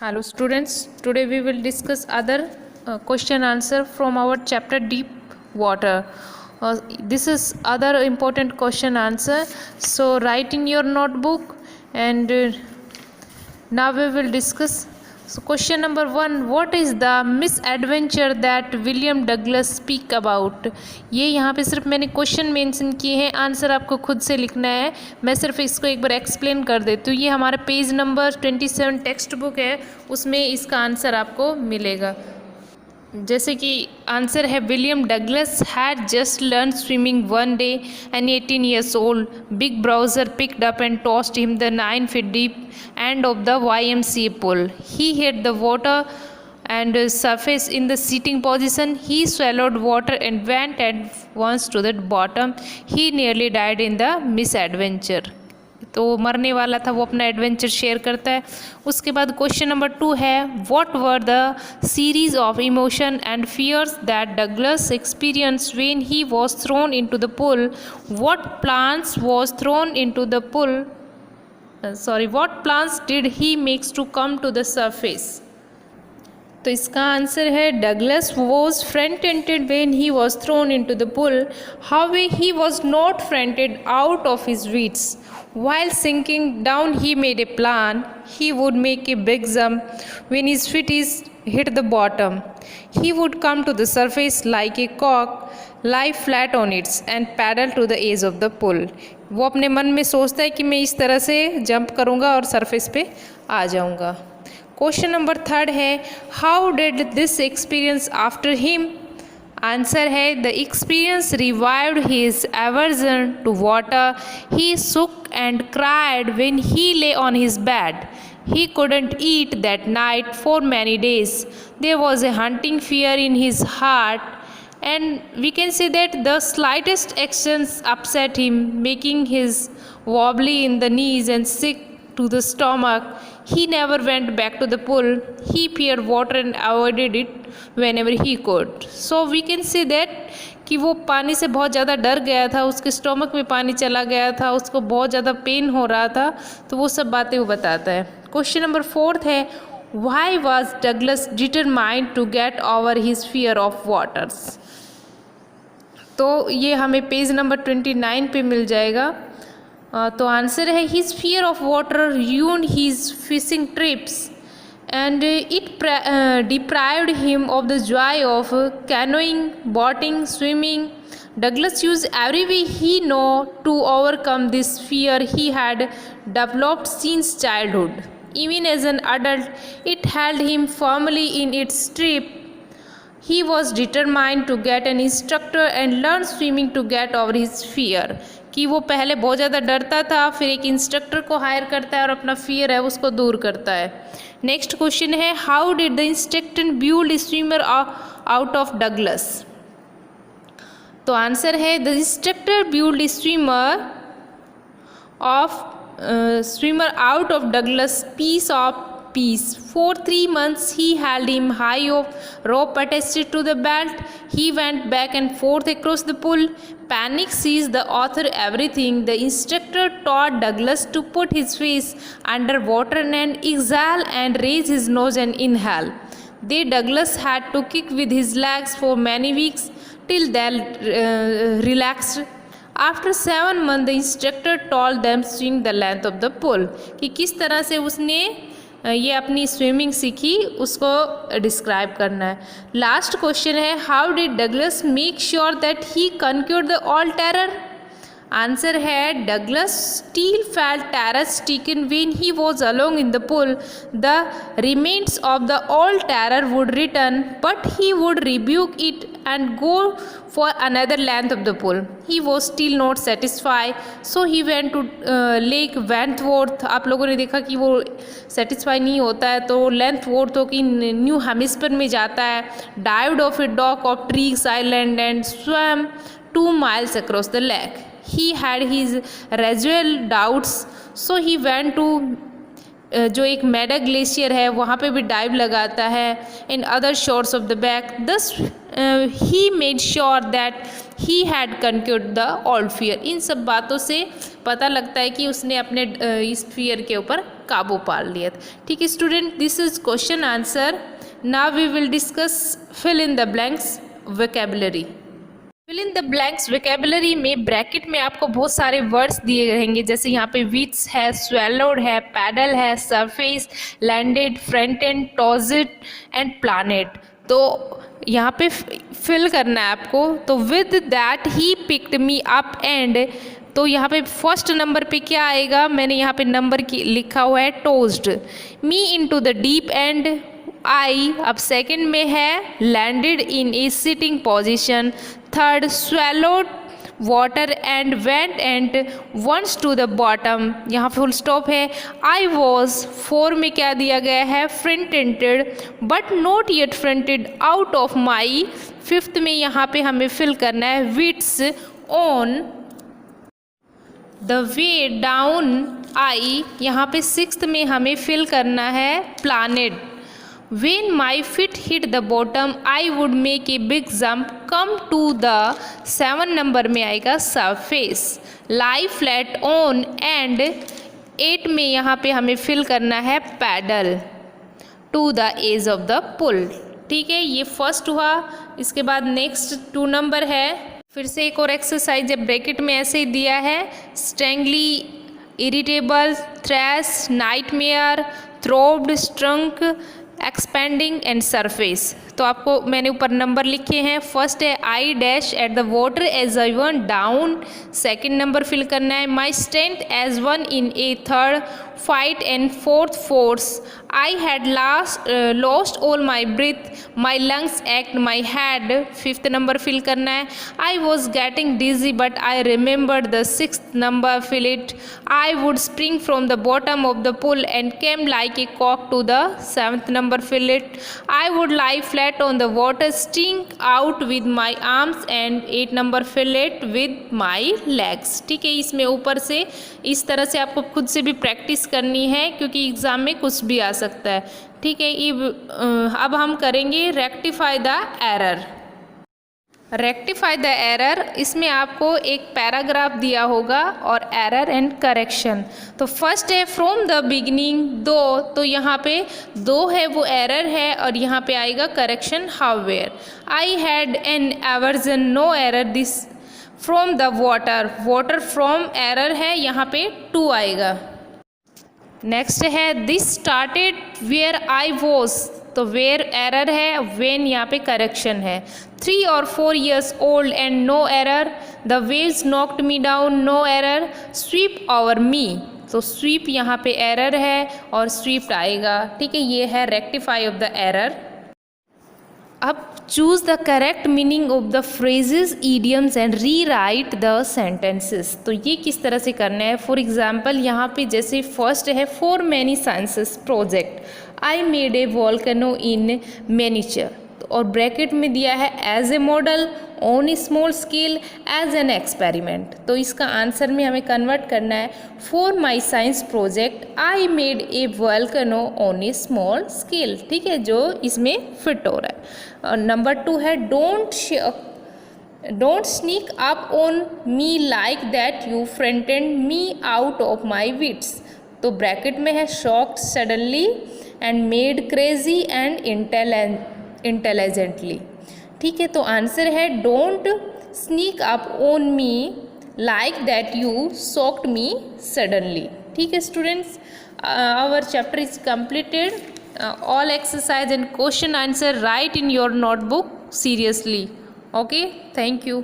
Hello students, today we will discuss other question answer from our chapter deep water. This is other important question answer. So write in your notebook and now we will discuss. So question number 1, what is the misadventure that William Douglas speak about? ये यहाँ पे सिर्फ मैंने question mention किए हैं, answer आपको खुद से लिखना है. मैं सिर्फ इसको एक बार एक्सप्लेन कर देती हूँ. ये हमारा पेज नंबर 27 टेक्स्ट बुक है, उसमें इसका आंसर आपको मिलेगा. जैसे कि आंसर है, William Douglas had just learn swimming one day and 18 years old. Big browser picked up and tossed him the 9 feet deep end of the YMCA pool. He hit the water and surfaced in the sitting position. He swallowed water and went at once to the bottom. He nearly died in the misadventure. तो मरने वाला था, वो अपना adventure share करता है. उसके बाद क्वेश्चन नंबर 2 है, what were the series of emotion and fears that Douglas experience when he was thrown into the pool. What plans was thrown into the pool, what plans did he makes to come to the surface. तो इसका answer है, Douglas was frightened when he was thrown into the pool. How he was not frightened out of his wits. While sinking down, he made a plan. He would make a big jump when his feet hit the bottom. He would come to the surface like a cork, lie flat on it, and paddle to the edge of the pool. वो अपने मन में सोचता है कि मैं इस तरह से जंप करूँगा और सरफेस पे आ जाऊँगा. क्वेश्चन नंबर 3 है, how did this experience after him. Answer है, the experience revived his aversion to water. He suck and cried when he lay on his bed. He couldn't eat that night for many days. There was a haunting fear in his heart, and we can say that the slightest actions upset him, making his wobbly in the knees and sick to the stomach. He never went back to the pool. He feared water and avoided it whenever he could. So we can say that कि वो पानी से बहुत ज़्यादा डर गया था, उसके स्टोमक में पानी चला गया था, उसको बहुत ज़्यादा पेन हो रहा था, तो वो सब बातें वो बताता है. क्वेश्चन नंबर 4 है, why was Douglas determined to get over his fear of waters. तो ये हमें पेज नंबर 29 पे मिल जाएगा. तो आंसर है, his fear of water ruined his fishing trips and it deprived him of the joy of canoeing, boating, swimming. Douglas used every way he knew to overcome this fear he had developed since childhood. Even as an adult, it held him firmly in its grip. He was determined to get an instructor and learn swimming to get over his fear. कि वो पहले बहुत ज़्यादा डरता था, फिर एक instructor को हायर करता है और अपना फियर है उसको दूर करता है. नेक्स्ट क्वेश्चन है, how did the instructor build swimmer out of Douglas. तो आंसर है, the instructor build swimmer out of Douglas piece of peace. For 3 months he held him high of rope attached to the belt. He went back and forth across the pool. Panic seized the author everything. The instructor taught Douglas to put his face under water and exhale and raise his nose and inhale. Then Douglas had to kick with his legs for many weeks till they relaxed. After 7 months, the instructor told them swim the length of the pool. कि किस तरह से उसने ये अपनी swimming सीखी, उसको describe करना है. लास्ट क्वेश्चन है, how did Douglas make sure that he conquered the old terror. Answer है, Douglas still felt terror stricken when he was alone in the pool. The remains of the old terror would return, but he would rebuke it and go for another length of the pool. He was still not satisfied, so he went to Lake Wentworth. आप लोगों ने देखा कि वो satisfy नहीं होता है तो लेंथवोर्थ की न्यू हेमिस्फीयर में जाता है. Dived off a dock of Trees Island and swam 2 miles across the lake. He had his residual doubts, so he went to जो एक मैडा ग्लेशियर है वहाँ पे भी डाइव लगाता है. In other shores of the back. Thus he made sure that he had conquered the old fear. इन सब बातों से पता लगता है कि उसने अपने इस फियर के ऊपर काबू पा लिया था। ठीक है student, this is question answer. Now we will discuss fill in the blanks vocabulary. Fill in the blanks vocabulary में ब्रैकेट में आपको बहुत सारे वर्ड्स दिए रहेंगे, जैसे यहाँ पे विट्स है, स्वेलोड है, पैडल है, surface, landed, front end, tossed and planet. तो यहाँ पे फिल करना है आपको। तो with that he picked me up and, तो यहाँ पे फर्स्ट नंबर पे क्या आएगा, मैंने यहाँ पे नंबर की लिखा हुआ है tossed me into the deep end I. अब सेकंड में है landed in a sitting position. Third swallowed water and went and once to the bottom, यहाँ फुल स्टॉप है। I was, 4 में क्या दिया गया है, fronted but not yet fronted out of my। Fifth में यहाँ पे हमें फिल करना है wits on the way down I। यहाँ पे सिक्स्थ में हमें फिल करना है planet। When my feet hit the bottom, I would make a big jump, come to the 7 number में आएगा surface, lie flat on and 8 में यहाँ पे हमें फिल करना है paddle to the edge of the pool। ठीक है, ये फर्स्ट हुआ। इसके बाद नेक्स्ट 2 नंबर है, फिर से एक और एक्सरसाइज है, ब्रैकेट में ऐसे ही दिया है, strangely, irritable, thrash, nightmare, throbbed, struck, expanding and surface. तो आपको मैंने ऊपर नंबर लिखे हैं। फर्स्ट है I dash at the water edge I went down, second number fill करना है my strength as one in a, third fight and fourth force, I had lost all my breath, my lungs ached, my head, fifth number fill करना है I was getting dizzy but I remember the, sixth number fill it, I would spring from the bottom of the pool and came like a कॉक to the, seventh number fill it, I would lie flat on the water sting out with my arms and 8 number fill it with my legs. ठीक है, इसमें ऊपर से इस तरह से आपको खुद से भी प्रैक्टिस करनी है क्योंकि एग्ज़ाम में कुछ भी आ सकता है। ठीक है, अब हम करेंगे rectify the error. Rectify the error, इसमें आपको एक पैराग्राफ दिया होगा और एरर एंड करेक्शन। तो फर्स्ट है फ्रॉम द बिगिनिंग, दो, तो यहाँ पे दो है वो एरर है और यहाँ पे आएगा correction however. I had an aversion, no error, this from the water, water from error है, यहाँ पे 2 आएगा। नेक्स्ट है this started where I was, तो वेयर एरर है, वेन यहाँ पे करेक्शन है। 3 और 4 years old and no error, the waves knocked me down, no error, sweep over me, तो स्वीप यहाँ पे एरर है और स्वीप्ड आएगा। ठीक है, ये है रेक्टिफाई ऑफ द एरर। अब choose the correct meaning of the phrases, idioms and re right the sentences. तो ये किस तरह से करना है, फॉर एग्जाम्पल यहाँ पे जैसे फर्स्ट है for many sciences project, I made a volcano in miniature, और ब्रैकेट में दिया है as a model, on a small scale, as an experiment. तो इसका आंसर में हमें कन्वर्ट करना है for my science project I made a volcano on a small scale. ठीक है, जो इसमें फिट हो रहा है। नंबर 2 है don't sneak up on me like that you frightened me out of my wits, तो ब्रैकेट में है shocked suddenly and made crazy and intelligently. ठीक है, तो आंसर है don't sneak up on me like that you shocked me suddenly. ठीक है students, our chapter is completed. All exercise and question answer write in your notebook seriously. Okay, thank you.